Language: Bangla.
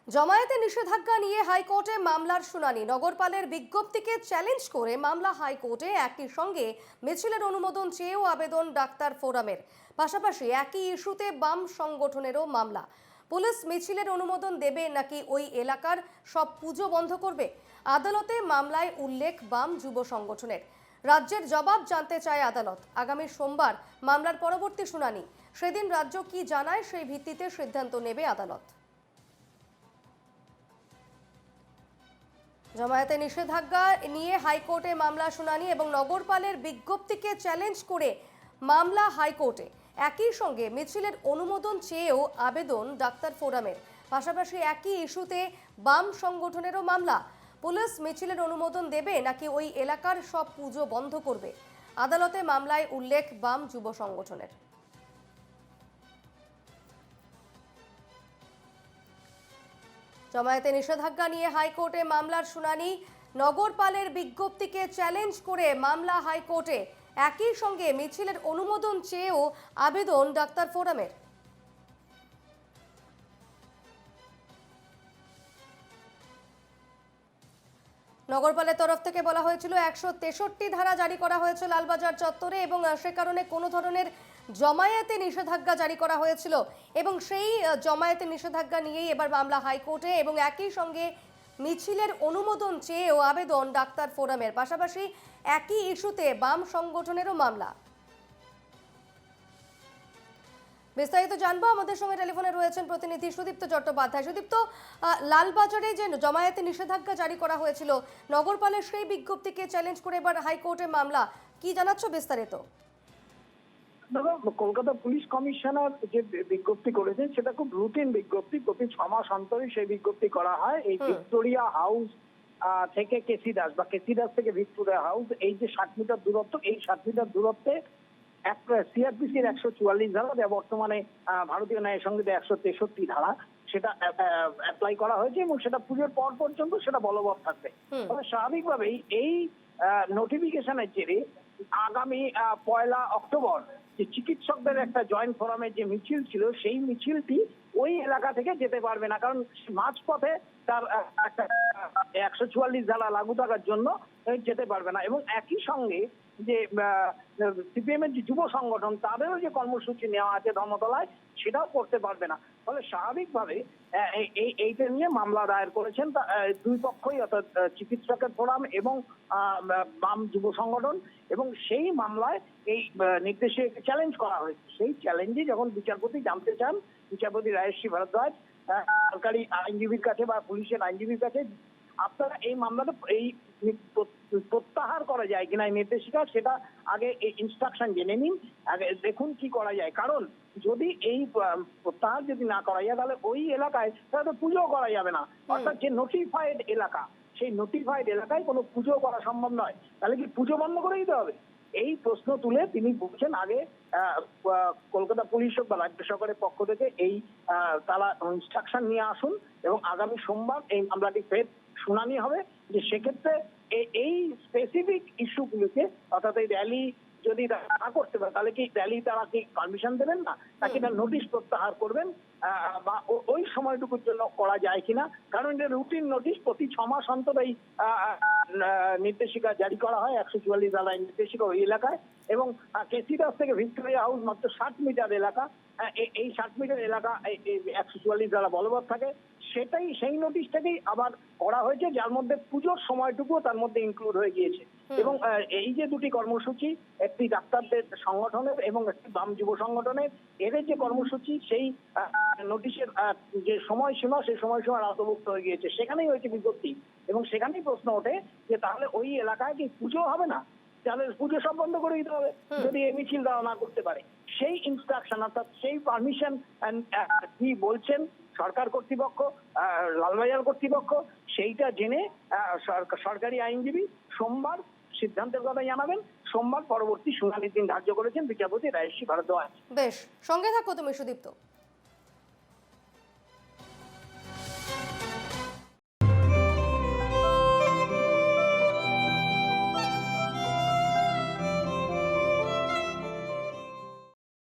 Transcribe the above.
জমায়েতে নিষেধাজ্ঞা নিয়ে হাইকোর্টে মামলার শুনানি। নগরপালের বিজ্ঞপ্তিকে চ্যালেঞ্জ করে মামলা হাইকোর্টে। একই সঙ্গে মিছিলের অনুমোদন চেয়েও আবেদন ডাক্তার ফোরামের। পাশাপাশি একই ইস্যুতে বাম সংগঠনেরও মামলা। পুলিশ মিছিলের অনুমোদন দেবে নাকি ওই এলাকার সব পুজো বন্ধ করবে? আদালতে মামলায় উল্লেখ বাম যুব সংগঠনের। রাজ্যের জবাব জানতে চায় আদালত। আগামী সোমবার মামলার পরবর্তী শুনানি। সেদিন রাজ্য কি জানায় সেই ভিত্তিতে সিদ্ধান্ত নেবে আদালত। জমায়েতে নিষেধাজ্ঞা নিয়ে হাইকোর্টে মামলা শুনানি এবং নগরপালের বিজ্ঞপ্তিকে চ্যালেঞ্জ করে মামলা হাইকোর্টে। একই সঙ্গে মিছিলের অনুমোদন চেয়েও আবেদন ডাক্তার ফোরামের। পাশাপাশি একই ইস্যুতে বাম সংগঠনেরও মামলা। পুলিশ মিছিলের অনুমোদন দেবে নাকি ওই এলাকার সব পুজো বন্ধ করবে? আদালতে মামলায় উল্লেখ বাম যুব সংগঠনের। জমায়েতে নিষেধাজ্ঞা নিয়ে হাইকোর্টে মামলার শুনানি। নগরপালের বিজ্ঞপ্তিকে চ্যালেঞ্জ করে মামলা হাইকোর্টে। একই সঙ্গে মিছিলের অনুমোদন চেয়েও আবেদন ডাক্তার ফোরামের। নগরপালের তরফ থেকে বলা হয়েছিল 163 ধারা জারি করা হয়েছে লালবাজার চত্বরে এবং সে কারণে কোনো ধরনের জমায়েতে নিষেধাজ্ঞা জারি করা হয়েছিল এবং সেই জমায়েতে নিষেধাজ্ঞা নিয়েই এবার মামলা হাইকোর্টে এবং একই সঙ্গে মিছিলের অনুমোদন চেয়েও আবেদন ডাক্তার ফোরামের। পাশাপাশি একই ইস্যুতে বাম সংগঠনেরও মামলা। বিস্তারিত জানবো, আমাদের সঙ্গে টেলিফোনে রয়েছেন প্রতিনিধি সুদীপ্ত চট্টোপাধ্যায়। সুদীপ্ত, লালবাজারে যে জমায়েতে নিষেধাজ্ঞা জারি করা হয়েছিল, নগরপালের সেই বিজ্ঞপ্তিকে চ্যালেঞ্জ করে এবার হাইকোর্টে মামলা, কি জানাচ্ছ বিস্তারিত? দেখো, কলকাতা পুলিশ কমিশনার যে বিজ্ঞপ্তি করেছেন সেটা খুব রুটিন বিজ্ঞপ্তি। প্রতি 6 মাস অন্তরই সেই বিজ্ঞপ্তি করা হয়। এই ভিক্টোরিয়া হাউস থেকে কেসি দাস বা কেসি দাস থেকে ভিক্টোরিয়া হাউস, এই যে 60 মিটার দূরত্ব, এই 60 মিটার দূরত্বে সিআরপিসির 144 ধারা, যা বর্তমানে ভারতীয় ন্যায় সংহিতা 163 ধারা, সেটা অ্যাপ্লাই করা হয়েছে এবং সেটা পুজোর পর পর্যন্ত সেটা বলবৎ থাকবে। তবে স্বাভাবিকভাবেই এই নোটিফিকেশনের জেরে আগামী 1 অক্টোবর যে চিকিৎসকদের একটা জয়েন্ট ফোরামের যে মিছিল ছিল, সেই মিছিলটি ওই এলাকা থেকে যেতে পারবে না, কারণ মাঝপথে তার একটা 144 ধারা লাগু থাকার জন্য যেতে পারবে না। এবং একই সঙ্গে যে সিপিএম এর যে যুব সংগঠন, তাদেরও যে কর্মসূচি নেওয়া আছে ধর্মতলায়, সেটাও করতে পারবে না। ফলে স্বাভাবিকভাবে এইটা নিয়ে মামলা দায়ের করেছেন দুই পক্ষই, অর্থাৎ চিকিৎসকের ফোরাম এবং বাম যুব সংগঠন। এবং সেই মামলায় এই নির্দেশে চ্যালেঞ্জ করা হয়েছে। সেই চ্যালেঞ্জে যখন বিচারপতি জানতে চান, বিচারপতি রাজশ্রী ভারদ্বাজ সরকারি আইনজীবীর কাছে বা পুলিশের আইনজীবীর কাছে, আপনারা এই মামলাটা এই প্রত্যাহার করা যায় কিনা এই নির্দেশিকা, সেটা আগে এই ইনস্ট্রাকশন জেনে নিন, আগে দেখুন কি করা যায়। কারণ যদি এই প্রত্যাহার যদি না করা যায়, তাহলে ওই এলাকায় তাহলে তো পুজো করা যাবে না। অর্থাৎ যে নোটিফাইড এলাকা, সেই নোটিফাইড এলাকায় কোনো পুজো করা সম্ভব নয়। তাহলে কি পুজো বন্ধ করে দিতে হবে? এই প্রশ্ন তুলে তিনি বলছেন আগে কলকাতা পুলিশ হোক বা রাজ্য সরকারের পক্ষ থেকে এই তারা ইনস্ট্রাকশন নিয়ে আসুন এবং আগামী সোমবার এই মামলাটি ফের শুনানি হবে। যে সেক্ষেত্রে এই স্পেসিফিক ইস্যুগুলিকে, অর্থাৎ এই র্যালি যদি না করতে পারে, তাহলে কি র্যালি তারা কি পারমিশন দেবেন না, নাকি তার নোটিশ প্রত্যাহার করবেন, বা ওই সময়টুকুর জন্য করা যায় কিনা। কারণ এটা রুটিন নোটিশ, প্রতি 6 মাস অন্তর এই নির্দেশিকা জারি করা হয়, 144 ধারায় নির্দেশিকা ওই এলাকায়। এবং কেসি দাস থেকে ভিক্টোরিয়া হাউস মাত্র 60 মিটার এলাকা, এই 60 মিটার এলাকা 144 ধারা বলবৎ থাকে। সেটাই, সেই নোটিশটাকেই আবার করা হয়েছে, যার মধ্যে পুজোর সময়টুকু তার মধ্যে ইনক্লুড হয়ে গিয়েছে। এবং এই যে দুটি কর্মসূচি, একটি ডাক্তারদের সংগঠনের এবং একটি বাম যুব সংগঠনের, এদের যে কর্মসূচি, সেই নোটিশের যে সময়সীমা, সেই সময়সীমার আওতাভুক্ত হয়ে গিয়েছে। সেখানেই হয়েছে বিজ্ঞপ্তি এবং সেখানেই প্রশ্ন ওঠে যে তাহলে ওই এলাকায় কি পুজো হবে না? তাহলে পুজো সব বন্ধ করে দিতে হবে যদি এই মিছিল দেওয়া না করতে পারে। সেই ইনস্ট্রাকশন, অর্থাৎ সেই পারমিশন কি বলছেন সরকার কর্তৃপক্ষ, লালবাজার কর্তৃপক্ষ, সেইটা জেনে সরকারি আইনজীবী সোমবার সিদ্ধান্তের কথা জানাবেন। সোমবার পরবর্তী শুনানির দিন ধার্য করেছেন বিচারপতি রাজশ্রী ভারদ্বাজ। বেশ, সঙ্গে থাকো তুমি সুদীপ্ত।